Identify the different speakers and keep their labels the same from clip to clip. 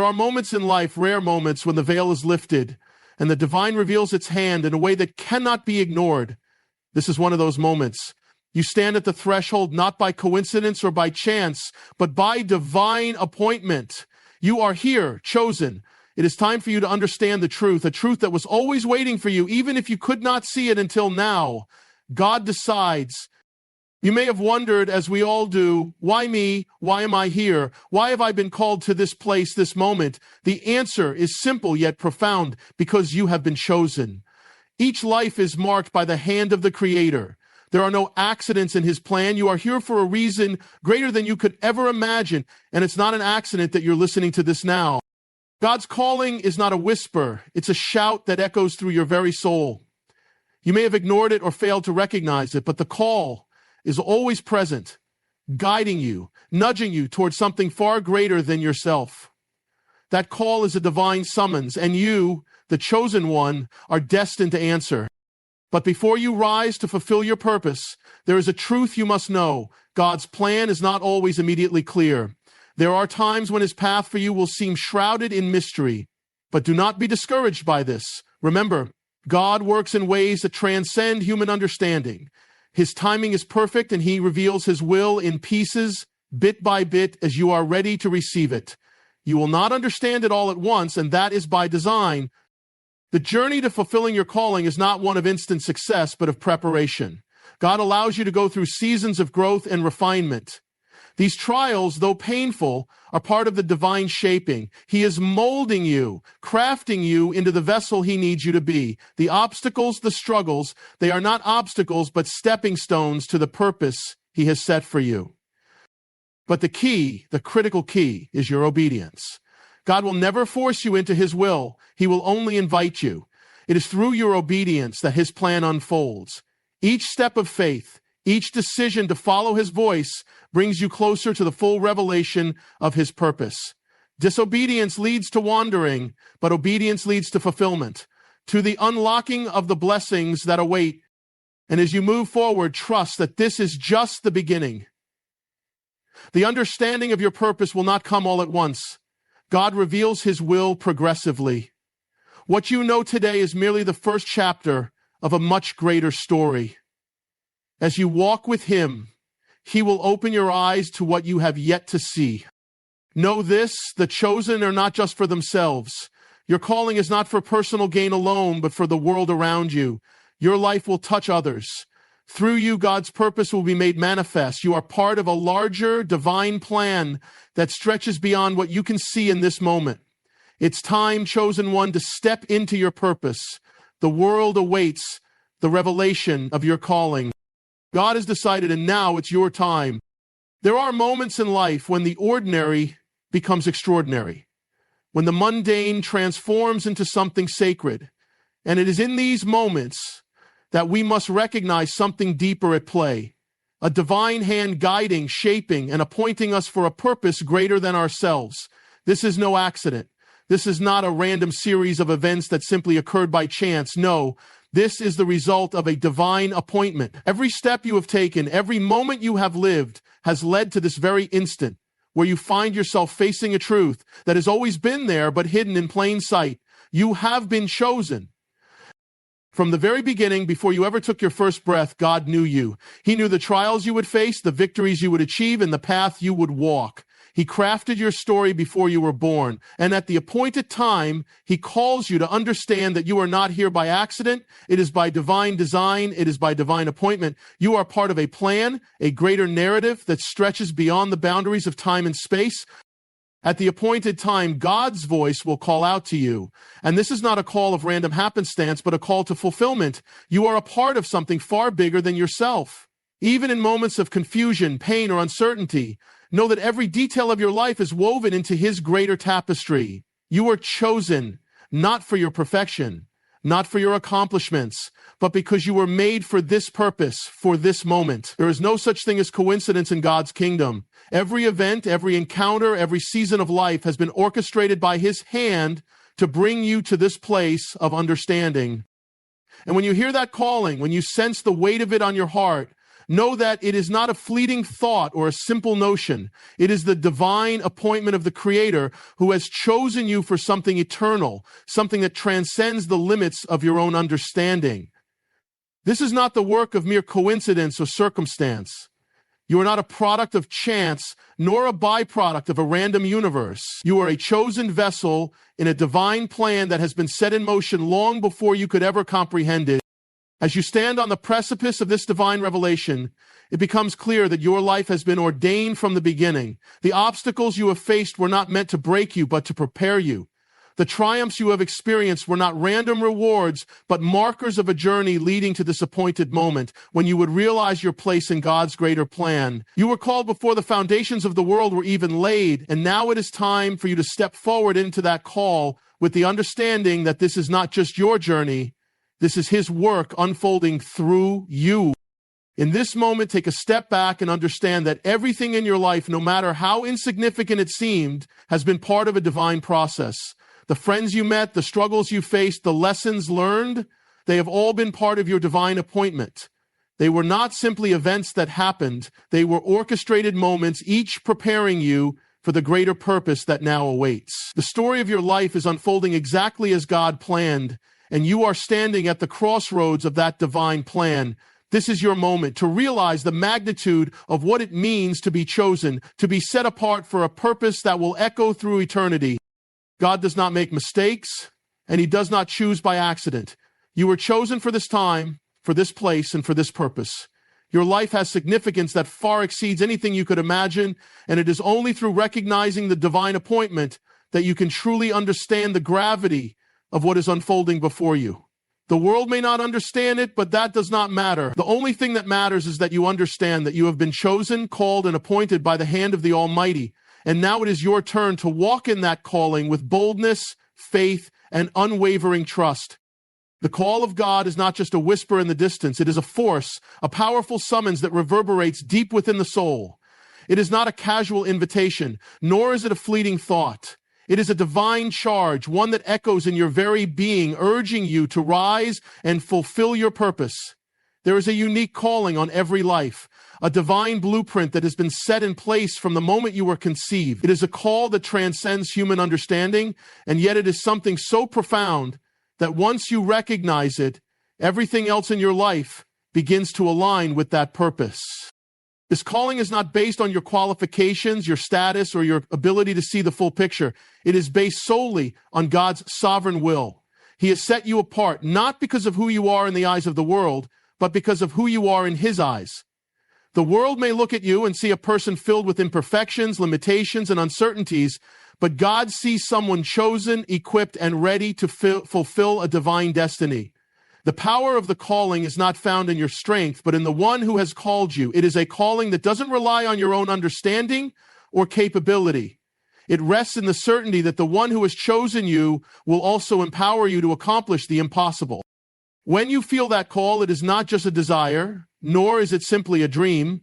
Speaker 1: There are moments in life, rare moments, when the veil is lifted and the divine reveals its hand in a way that cannot be ignored. This is one of those moments. You stand at the threshold not by coincidence or by chance, but by divine appointment. You are here, chosen. It is time for you to understand the truth, a truth that was always waiting for you, even if you could not see it until now. God decides. You may have wondered, as we all do, why me? Why am I here? Why have I been called to this place, this moment? The answer is simple yet profound, because you have been chosen. Each life is marked by the hand of the Creator. There are no accidents in His plan. You are here for a reason greater than you could ever imagine, and it's not an accident that you're listening to this now. God's calling is not a whisper. It's a shout that echoes through your very soul. You may have ignored it or failed to recognize it, but the call is always present, guiding you, nudging you towards something far greater than yourself. That call is a divine summons, and you, the chosen one, are destined to answer. But before you rise to fulfill your purpose, there is a truth you must know. God's plan is not always immediately clear. There are times when His path for you will seem shrouded in mystery, but do not be discouraged by this. Remember, God works in ways that transcend human understanding. His timing is perfect, and He reveals His will in pieces, bit by bit, as you are ready to receive it. You will not understand it all at once, and that is by design. The journey to fulfilling your calling is not one of instant success, but of preparation. God allows you to go through seasons of growth and refinement. These trials, though painful, are part of the divine shaping. He is molding you, crafting you into the vessel He needs you to be. The obstacles, the struggles, they are not obstacles, but stepping stones to the purpose He has set for you. But the key, the critical key, is your obedience. God will never force you into His will. He will only invite you. It is through your obedience that His plan unfolds. Each step of faith, each decision to follow His voice brings you closer to the full revelation of His purpose. Disobedience leads to wandering, but obedience leads to fulfillment, to the unlocking of the blessings that await. And as you move forward, trust that this is just the beginning. The understanding of your purpose will not come all at once. God reveals His will progressively. What you know today is merely the first chapter of a much greater story. As you walk with Him, He will open your eyes to what you have yet to see. Know this, the chosen are not just for themselves. Your calling is not for personal gain alone, but for the world around you. Your life will touch others. Through you, God's purpose will be made manifest. You are part of a larger divine plan that stretches beyond what you can see in this moment. It's time, chosen one, to step into your purpose. The world awaits the revelation of your calling. God has decided, and now it's your time. There are moments in life when the ordinary becomes extraordinary, when the mundane transforms into something sacred. And it is in these moments that we must recognize something deeper at play, a divine hand guiding, shaping, and appointing us for a purpose greater than ourselves. This is no accident. This is not a random series of events that simply occurred by chance. No, this is the result of a divine appointment. Every step you have taken, every moment you have lived has led to this very instant where you find yourself facing a truth that has always been there but hidden in plain sight. You have been chosen. From the very beginning, before you ever took your first breath, God knew you. He knew the trials you would face, the victories you would achieve, and the path you would walk. He crafted your story before you were born. And at the appointed time, He calls you to understand that you are not here by accident. It is by divine design. It is by divine appointment. You are part of a plan, a greater narrative that stretches beyond the boundaries of time and space. At the appointed time, God's voice will call out to you. And this is not a call of random happenstance, but a call to fulfillment. You are a part of something far bigger than yourself. Even in moments of confusion, pain, or uncertainty, know that every detail of your life is woven into His greater tapestry. You are chosen, not for your perfection, not for your accomplishments, but because you were made for this purpose, for this moment. There is no such thing as coincidence in God's kingdom. Every event, every encounter, every season of life has been orchestrated by His hand to bring you to this place of understanding. And when you hear that calling, when you sense the weight of it on your heart, Know that it is not a fleeting thought or a simple notion. It is the divine appointment of the Creator who has chosen you for something eternal, something that transcends the limits of your own understanding. This is not the work of mere coincidence or circumstance. You are not a product of chance, nor a byproduct of a random universe. You are a chosen vessel in a divine plan that has been set in motion long before you could ever comprehend it. As you stand on the precipice of this divine revelation, it becomes clear that your life has been ordained from the beginning. The obstacles you have faced were not meant to break you, but to prepare you. The triumphs you have experienced were not random rewards, but markers of a journey leading to this appointed moment when you would realize your place in God's greater plan. You were called before the foundations of the world were even laid, and now it is time for you to step forward into that call with the understanding that this is not just your journey, this is His work unfolding through you. In this moment, take a step back and understand that everything in your life, no matter how insignificant it seemed, has been part of a divine process. The friends you met, the struggles you faced, the lessons learned, they have all been part of your divine appointment. They were not simply events that happened. They were orchestrated moments, each preparing you for the greater purpose that now awaits. The story of your life is unfolding exactly as God planned, and you are standing at the crossroads of that divine plan. This is your moment to realize the magnitude of what it means to be chosen, to be set apart for a purpose that will echo through eternity. God does not make mistakes, and He does not choose by accident. You were chosen for this time, for this place, and for this purpose. Your life has significance that far exceeds anything you could imagine, and it is only through recognizing the divine appointment that you can truly understand the gravity of what is unfolding before you. The world may not understand it, but that does not matter. The only thing that matters is that you understand that you have been chosen, called, and appointed by the hand of the Almighty. And now it is your turn to walk in that calling with boldness, faith, and unwavering trust. The call of God is not just a whisper in the distance. It is a force, a powerful summons that reverberates deep within the soul. It is not a casual invitation, nor is it a fleeting thought. It is a divine charge, one that echoes in your very being, urging you to rise and fulfill your purpose. There is a unique calling on every life, a divine blueprint that has been set in place from the moment you were conceived. It is a call that transcends human understanding, and yet it is something so profound that once you recognize it, everything else in your life begins to align with that purpose. This calling is not based on your qualifications, your status, or your ability to see the full picture. It is based solely on God's sovereign will. He has set you apart, not because of who you are in the eyes of the world, but because of who you are in His eyes. The world may look at you and see a person filled with imperfections, limitations, and uncertainties, but God sees someone chosen, equipped, and ready to fulfill a divine destiny. The power of the calling is not found in your strength, but in the one who has called you. It is a calling that doesn't rely on your own understanding or capability. It rests in the certainty that the one who has chosen you will also empower you to accomplish the impossible. When you feel that call, it is not just a desire, nor is it simply a dream.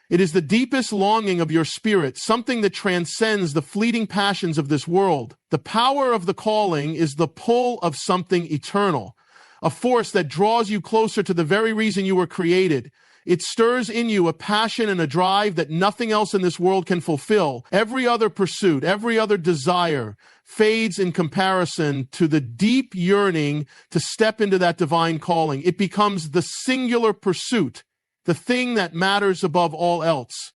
Speaker 1: It is the deepest longing of your spirit, something that transcends the fleeting passions of this world. The power of the calling is the pull of something eternal, a force that draws you closer to the very reason you were created. It stirs in you a passion and a drive that nothing else in this world can fulfill. Every other pursuit, every other desire fades in comparison to the deep yearning to step into that divine calling. It becomes the singular pursuit, the thing that matters above all else.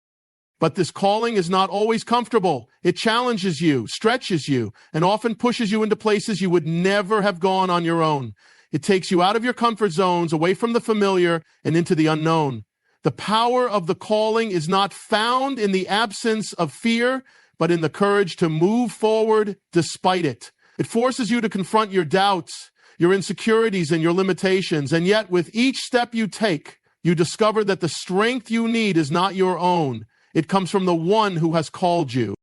Speaker 1: But this calling is not always comfortable. It challenges you, stretches you, and often pushes you into places you would never have gone on your own. It takes you out of your comfort zones, away from the familiar, and into the unknown. The power of the calling is not found in the absence of fear, but in the courage to move forward despite it. It forces you to confront your doubts, your insecurities, and your limitations. And yet, with each step you take, you discover that the strength you need is not your own. It comes from the one who has called you.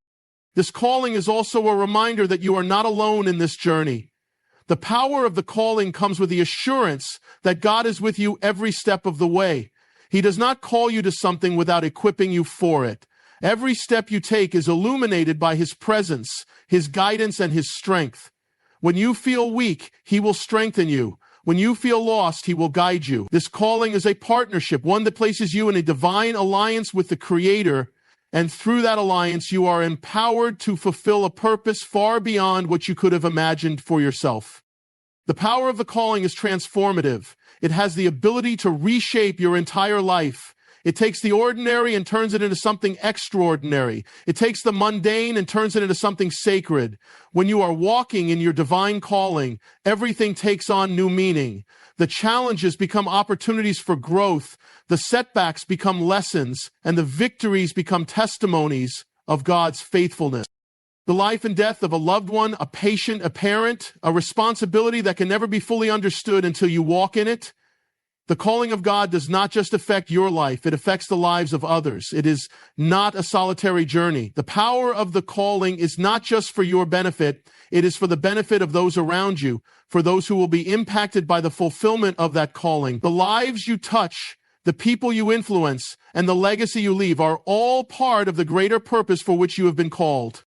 Speaker 1: This calling is also a reminder that you are not alone in this journey. The power of the calling comes with the assurance that God is with you every step of the way. He does not call you to something without equipping you for it. Every step you take is illuminated by His presence, His guidance, and His strength. When you feel weak, He will strengthen you. When you feel lost, he will guide you. This calling is a partnership, one that places you in a divine alliance with the Creator, and through that alliance, you are empowered to fulfill a purpose far beyond what you could have imagined for yourself. The power of the calling is transformative. It has the ability to reshape your entire life. It takes the ordinary and turns it into something extraordinary. It takes the mundane and turns it into something sacred. When you are walking in your divine calling, everything takes on new meaning. The challenges become opportunities for growth. The setbacks become lessons, and the victories become testimonies of God's faithfulness. The life and death of a loved one, a patient, a parent, a responsibility that can never be fully understood until you walk in it. The calling of God does not just affect your life, it affects the lives of others. It is not a solitary journey. The power of the calling is not just for your benefit, it is for the benefit of those around you, for those who will be impacted by the fulfillment of that calling. The lives you touch, the people you influence, and the legacy you leave are all part of the greater purpose for which you have been called.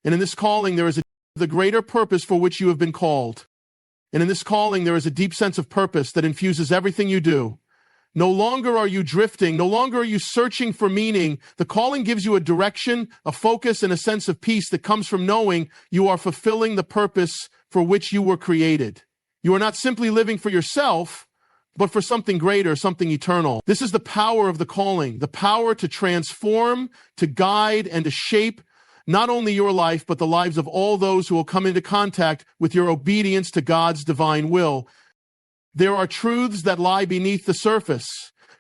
Speaker 1: And in this calling, there is the greater purpose for which you have been called. And in this calling, there is a deep sense of purpose that infuses everything you do. No longer are you drifting. No longer are you searching for meaning. The calling gives you a direction, a focus, and a sense of peace that comes from knowing you are fulfilling the purpose for which you were created. You are not simply living for yourself, but for something greater, something eternal. This is the power of the calling, the power to transform, to guide, and to shape not only your life, but the lives of all those who will come into contact with your obedience to God's divine will. There are truths that lie beneath the surface,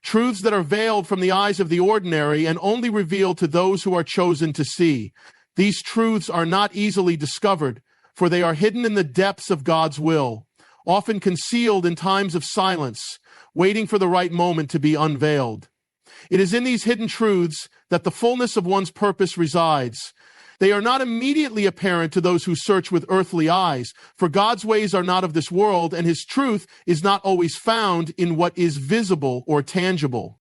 Speaker 1: truths that are veiled from the eyes of the ordinary and only revealed to those who are chosen to see. These truths are not easily discovered, for they are hidden in the depths of God's will, often concealed in times of silence, waiting for the right moment to be unveiled. It is in these hidden truths that the fullness of one's purpose resides. They are not immediately apparent to those who search with earthly eyes, for God's ways are not of this world, and his truth is not always found in what is visible or tangible.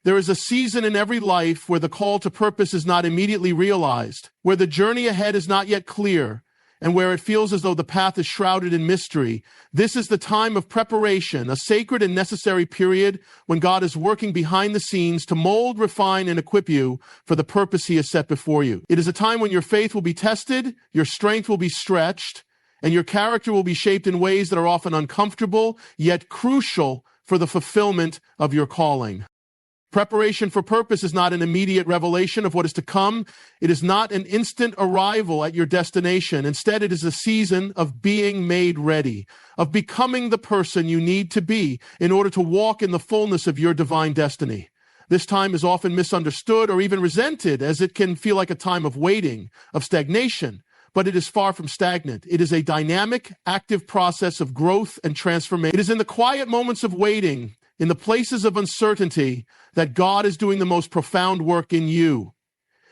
Speaker 1: There is a season in every life where the call to purpose is not immediately realized, where the journey ahead is not yet clear, and where it feels as though the path is shrouded in mystery. This is the time of preparation, a sacred and necessary period when God is working behind the scenes to mold, refine, and equip you for the purpose he has set before you. It is a time when your faith will be tested, your strength will be stretched, and your character will be shaped in ways that are often uncomfortable, yet crucial for the fulfillment of your calling. Preparation for purpose is not an immediate revelation of what is to come. It is not an instant arrival at your destination. Instead, it is a season of being made ready, of becoming the person you need to be in order to walk in the fullness of your divine destiny. This time is often misunderstood or even resented, as it can feel like a time of waiting, of stagnation. But it is far from stagnant. It is a dynamic, active process of growth and transformation. It is in the quiet moments of waiting, in the places of uncertainty, that God is doing the most profound work in you.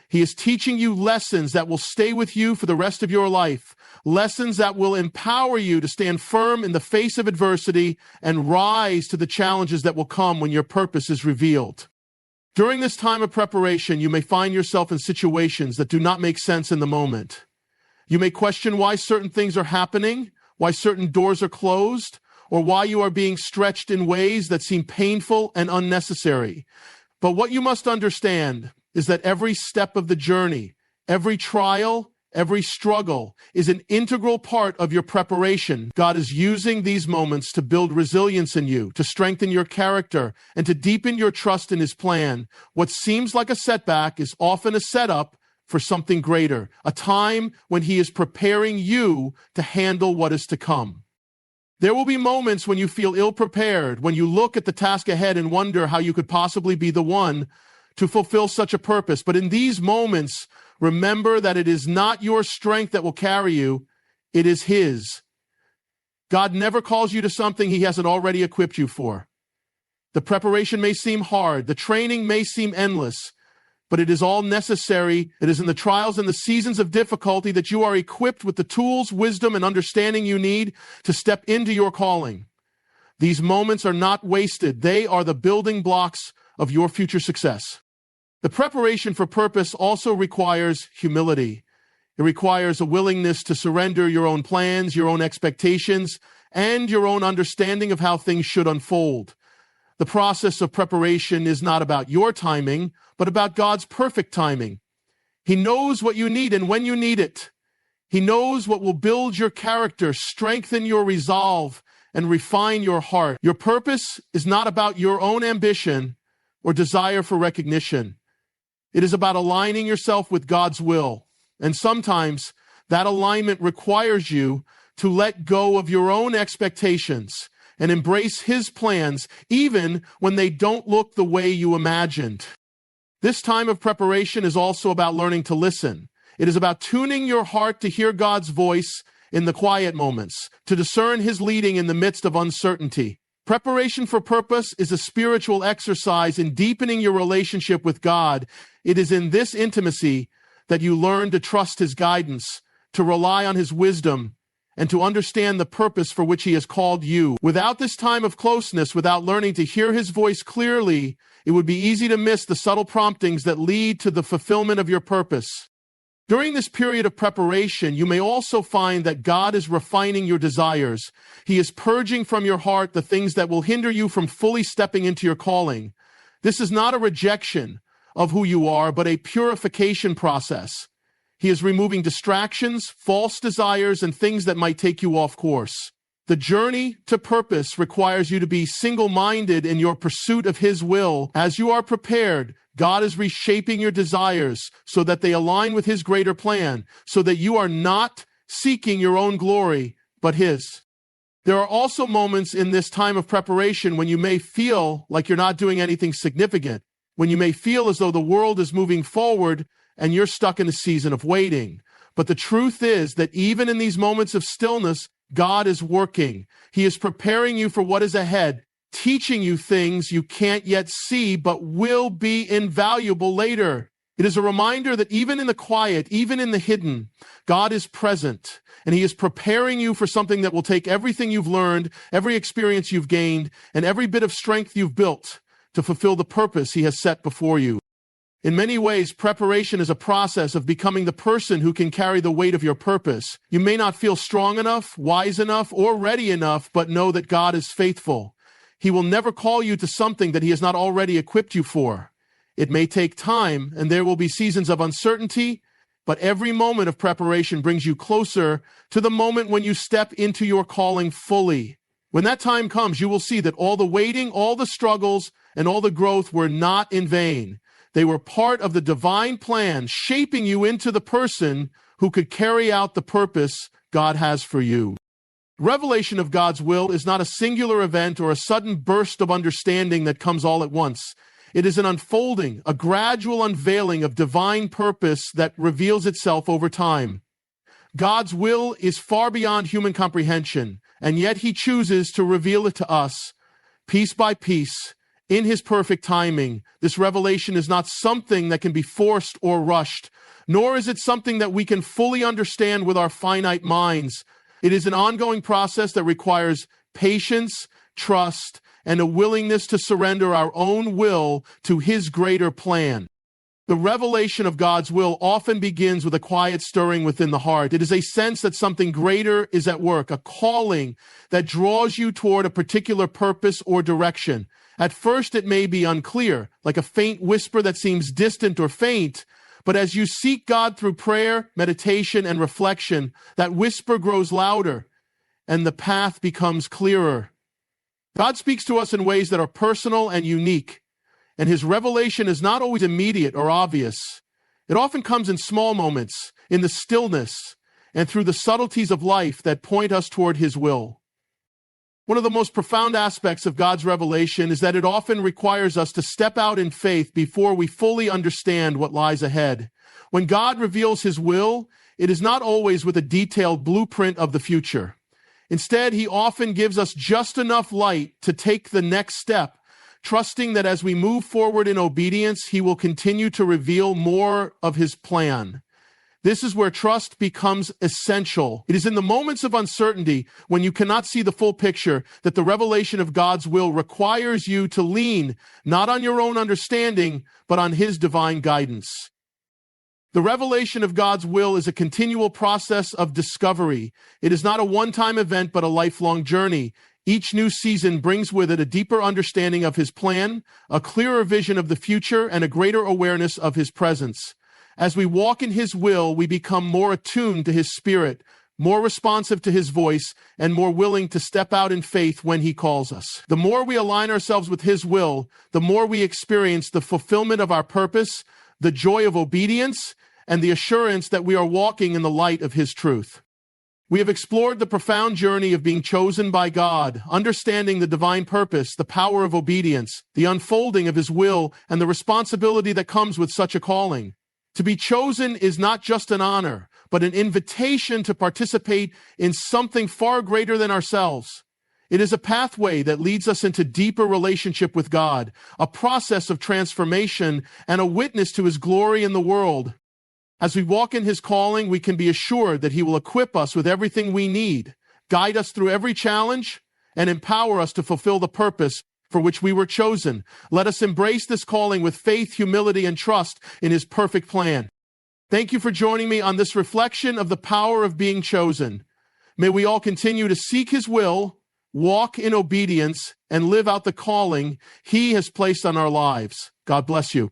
Speaker 1: He is teaching you lessons that will stay with you for the rest of your life, lessons that will empower you to stand firm in the face of adversity and rise to the challenges that will come when your purpose is revealed. During this time of preparation, you may find yourself in situations that do not make sense in the moment. You may question why certain things are happening, why certain doors are closed, or why you are being stretched in ways that seem painful and unnecessary. But what you must understand is that every step of the journey, every trial, every struggle is an integral part of your preparation. God is using these moments to build resilience in you, to strengthen your character, and to deepen your trust in his plan. What seems like a setback is often a setup for something greater, a time when he is preparing you to handle what is to come. There will be moments when you feel ill-prepared, when you look at the task ahead and wonder how you could possibly be the one to fulfill such a purpose. But in these moments, remember that it is not your strength that will carry you, it is his. God never calls you to something he hasn't already equipped you for. The preparation may seem hard, the training may seem endless, but it is all necessary. It is in the trials and the seasons of difficulty that you are equipped with the tools, wisdom, and understanding you need to step into your calling. These moments are not wasted. They are the building blocks of your future success. The preparation for purpose also requires humility. It requires a willingness to surrender your own plans, your own expectations, and your own understanding of how things should unfold. The process of preparation is not about your timing, but about God's perfect timing. He knows what you need and when you need it. He knows what will build your character, strengthen your resolve, and refine your heart. Your purpose is not about your own ambition or desire for recognition. It is about aligning yourself with God's will. And sometimes that alignment requires you to let go of your own expectations and embrace His plans, even when they don't look the way you imagined. This time of preparation is also about learning to listen. It is about tuning your heart to hear God's voice in the quiet moments, to discern His leading in the midst of uncertainty. Preparation for purpose is a spiritual exercise in deepening your relationship with God. It is in this intimacy that you learn to trust His guidance, to rely on His wisdom, and to understand the purpose for which He has called you. Without this time of closeness, without learning to hear His voice clearly, it would be easy to miss the subtle promptings that lead to the fulfillment of your purpose. During this period of preparation, you may also find that God is refining your desires. He is purging from your heart the things that will hinder you from fully stepping into your calling. This is not a rejection of who you are, but a purification process. He is removing distractions, false desires, and things that might take you off course. The journey to purpose requires you to be single-minded in your pursuit of His will. As you are prepared, God is reshaping your desires so that they align with His greater plan, so that you are not seeking your own glory, but His. There are also moments in this time of preparation when you may feel like you're not doing anything significant, when you may feel as though the world is moving forward and you're stuck in a season of waiting. But the truth is that even in these moments of stillness, God is working. He is preparing you for what is ahead, teaching you things you can't yet see, but will be invaluable later. It is a reminder that even in the quiet, even in the hidden, God is present, and He is preparing you for something that will take everything you've learned, every experience you've gained, and every bit of strength you've built to fulfill the purpose He has set before you. In many ways, preparation is a process of becoming the person who can carry the weight of your purpose. You may not feel strong enough, wise enough, or ready enough, but know that God is faithful. He will never call you to something that He has not already equipped you for. It may take time, and there will be seasons of uncertainty, but every moment of preparation brings you closer to the moment when you step into your calling fully. When that time comes, you will see that all the waiting, all the struggles, and all the growth were not in vain. They were part of the divine plan, shaping you into the person who could carry out the purpose God has for you. Revelation of God's will is not a singular event or a sudden burst of understanding that comes all at once. It is an unfolding, a gradual unveiling of divine purpose that reveals itself over time. God's will is far beyond human comprehension, and yet He chooses to reveal it to us, piece by piece, in His perfect timing. This revelation is not something that can be forced or rushed, nor is it something that we can fully understand with our finite minds. It is an ongoing process that requires patience, trust, and a willingness to surrender our own will to His greater plan. The revelation of God's will often begins with a quiet stirring within the heart. It is a sense that something greater is at work, a calling that draws you toward a particular purpose or direction. At first, it may be unclear, like a faint whisper that seems distant or faint, but as you seek God through prayer, meditation, and reflection, that whisper grows louder, and the path becomes clearer. God speaks to us in ways that are personal and unique, and His revelation is not always immediate or obvious. It often comes in small moments, in the stillness, and through the subtleties of life that point us toward His will. One of the most profound aspects of God's revelation is that it often requires us to step out in faith before we fully understand what lies ahead. When God reveals His will, it is not always with a detailed blueprint of the future. Instead, He often gives us just enough light to take the next step, trusting that as we move forward in obedience, He will continue to reveal more of His plan. This is where trust becomes essential. It is in the moments of uncertainty, when you cannot see the full picture, that the revelation of God's will requires you to lean not on your own understanding, but on His divine guidance. The revelation of God's will is a continual process of discovery. It is not a one-time event, but a lifelong journey. Each new season brings with it a deeper understanding of His plan, a clearer vision of the future, and a greater awareness of His presence. As we walk in His will, we become more attuned to His Spirit, more responsive to His voice, and more willing to step out in faith when He calls us. The more we align ourselves with His will, the more we experience the fulfillment of our purpose, the joy of obedience, and the assurance that we are walking in the light of His truth. We have explored the profound journey of being chosen by God, understanding the divine purpose, the power of obedience, the unfolding of His will, and the responsibility that comes with such a calling. To be chosen is not just an honor, but an invitation to participate in something far greater than ourselves. It is a pathway that leads us into deeper relationship with God, a process of transformation, and a witness to His glory in the world. As we walk in His calling, we can be assured that He will equip us with everything we need, guide us through every challenge, and empower us to fulfill the purpose for which we were chosen. Let us embrace this calling with faith, humility, and trust in His perfect plan. Thank you for joining me on this reflection of the power of being chosen. May we all continue to seek His will, walk in obedience, and live out the calling He has placed on our lives. God bless you.